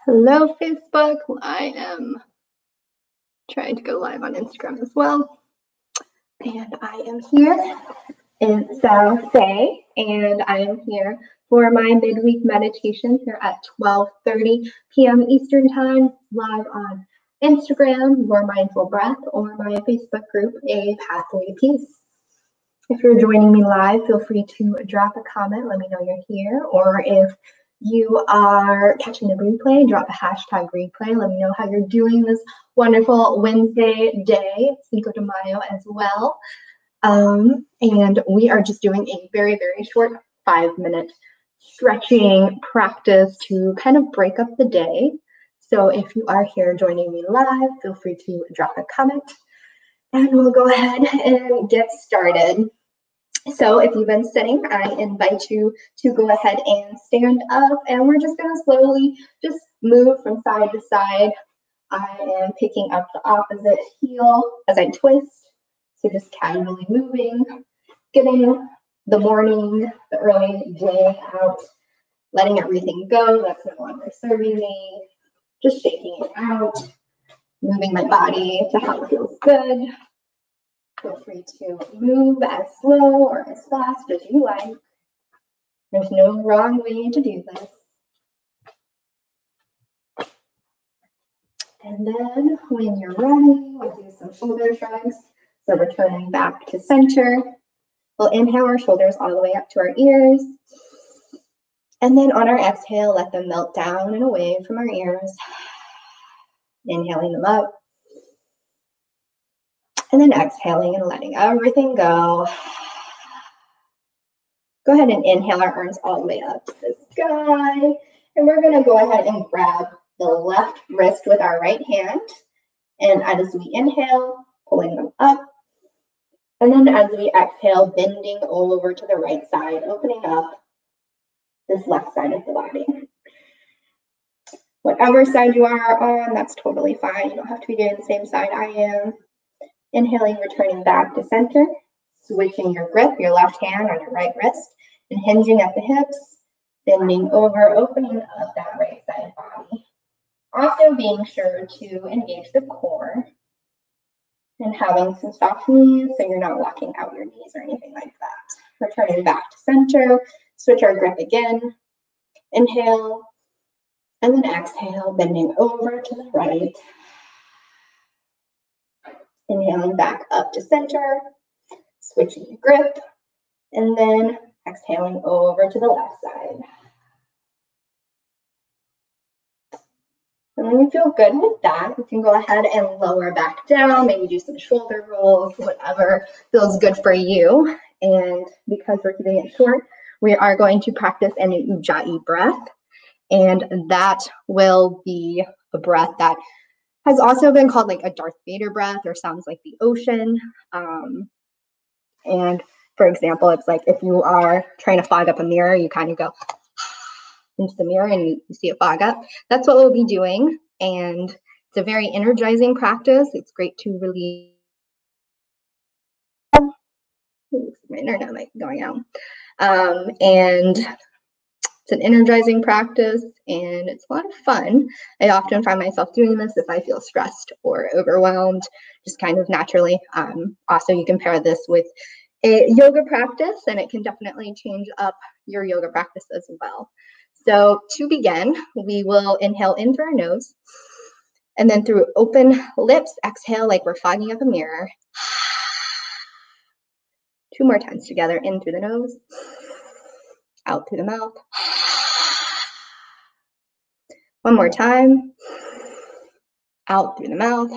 Hello, Facebook. I am trying to go live on Instagram as well. And I am here in South Bay, and I am here for my midweek meditation here at 12:30 p.m. Eastern Time, live on Instagram, Your Mindful Breath, or my Facebook group, A Pathway to Peace. If you're joining me live, feel free to drop a comment, let me know you're here, or if you are catching the replay, drop a hashtag replay. Let me know how you're doing this wonderful Wednesday day, Cinco de Mayo as well. And we are just doing a very, very short 5-minute stretching practice to kind of break up the day. So if you are here joining me live, feel free to drop a comment and we'll go ahead and get started. So if you've been sitting, I invite you to go ahead and stand up, and we're just going to slowly just move from side to side. I am picking up the opposite heel as I twist, so just casually moving, getting the morning, the early day out, letting everything go that's no longer serving me, just shaking it out, moving my body to how it feels good. Feel free to move as slow or as fast as you like. There's no wrong way to do this. And then when you're ready, we'll do some shoulder shrugs. So returning back to center. We'll inhale our shoulders all the way up to our ears. And then on our exhale, let them melt down and away from our ears. Inhaling them up. And then exhaling and letting everything go. Go ahead and inhale our arms all the way up to the sky. And we're going to go ahead and grab the left wrist with our right hand. And as we inhale, pulling them up. And then as we exhale, bending over to the right side, opening up this left side of the body. Whatever side you are on, that's totally fine. You don't have to be doing the same side I am. Inhaling, returning back to center. Switching your grip, your left hand on your right wrist, and hinging at the hips, bending over, opening up that right side body. Also being sure to engage the core and having some soft knees so you're not locking out your knees or anything like that. Returning back to center, switch our grip again. Inhale, and then exhale, bending over to the right. Inhaling back up to center. Switching the grip, and then exhaling over to the left side. And when you feel good with that, you can go ahead and lower back down, maybe do some shoulder rolls, whatever feels good for you. And because we're keeping it short, we are going to practice an Ujayi breath. And that will be a breath that has also been called like a Darth Vader breath or sounds like the ocean. And for example, it's like if you are trying to fog up a mirror, you kind of go into the mirror and you see it fog up. That's what we'll be doing. And it's a very energizing practice. It's great to relieve. My internet might be going out. And it's an energizing practice and it's a lot of fun. I often find myself doing this if I feel stressed or overwhelmed, just kind of naturally. Also, you can pair this with a yoga practice and it can definitely change up your yoga practice as well. So to begin, we will inhale in through our nose and then through open lips, exhale like we're fogging up a mirror. 2 more times together, in through the nose, out through the mouth. 1 more time, out through the mouth.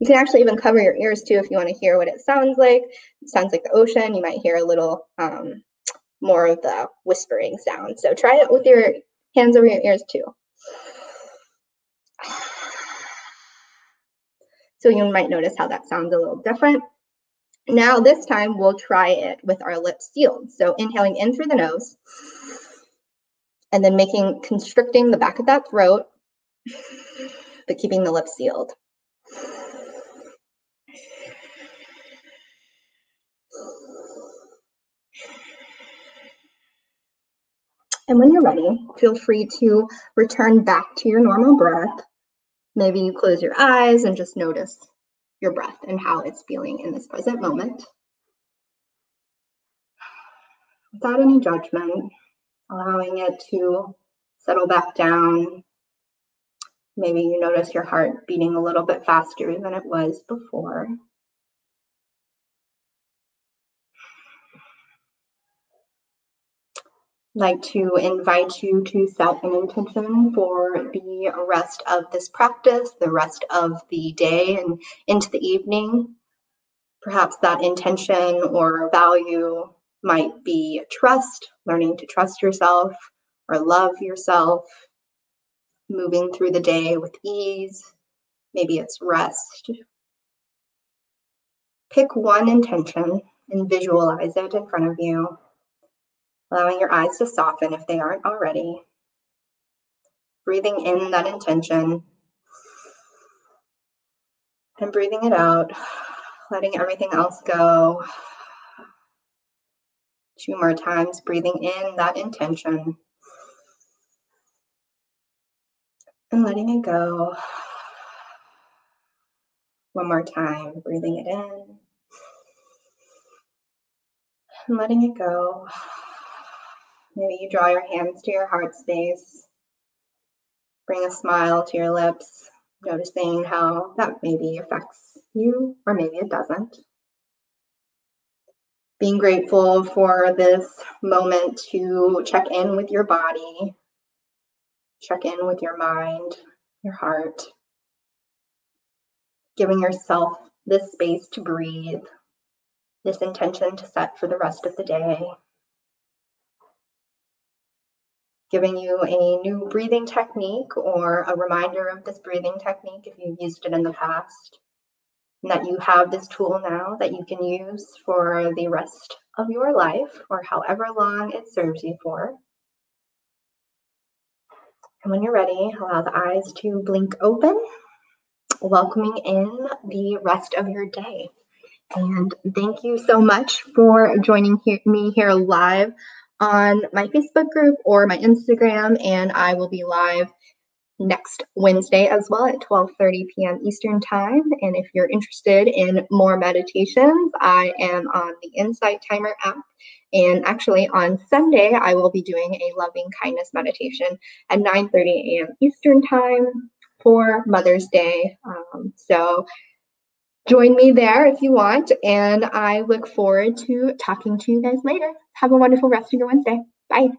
You can actually even cover your ears too if you want to hear what it sounds like. It sounds like the ocean. You might hear a little more of the whispering sound. So try it with your hands over your ears too. So you might notice how that sounds a little different. Now this time we'll try it with our lips sealed. So inhaling in through the nose and then constricting the back of that throat, but keeping the lips sealed. And when you're ready, feel free to return back to your normal breath. Maybe you close your eyes and just notice your breath and how it's feeling in this present moment. Without any judgment, allowing it to settle back down. Maybe you notice your heart beating a little bit faster than it was before. I'd like to invite you to set an intention for the rest of this practice, the rest of the day and into the evening. Perhaps that intention or value might be trust, learning to trust yourself or love yourself, moving through the day with ease. Maybe it's rest. Pick one intention and visualize it in front of you, allowing your eyes to soften if they aren't already. Breathing in that intention and breathing it out, letting everything else go. 2 more times, breathing in that intention and letting it go. 1 more time, breathing it in and letting it go. Maybe you draw your hands to your heart space. Bring a smile to your lips, noticing how that maybe affects you or maybe it doesn't. Being grateful for this moment to check in with your body, check in with your mind, your heart. Giving yourself this space to breathe, this intention to set for the rest of the day. Giving you a new breathing technique or a reminder of this breathing technique if you've used it in the past. And that you have this tool now that you can use for the rest of your life or however long it serves you for. And when you're ready, allow the eyes to blink open, welcoming in the rest of your day. And thank you so much for joining me here live on my Facebook group or my Instagram, and I will be live next Wednesday as well at 12:30 p.m. Eastern Time. And if you're interested in more meditations, I am on the Insight Timer app. And actually on Sunday, I will be doing a loving kindness meditation at 9:30 a.m. Eastern Time for Mother's Day. So join me there if you want, and I look forward to talking to you guys later. Have a wonderful rest of your Wednesday. Bye.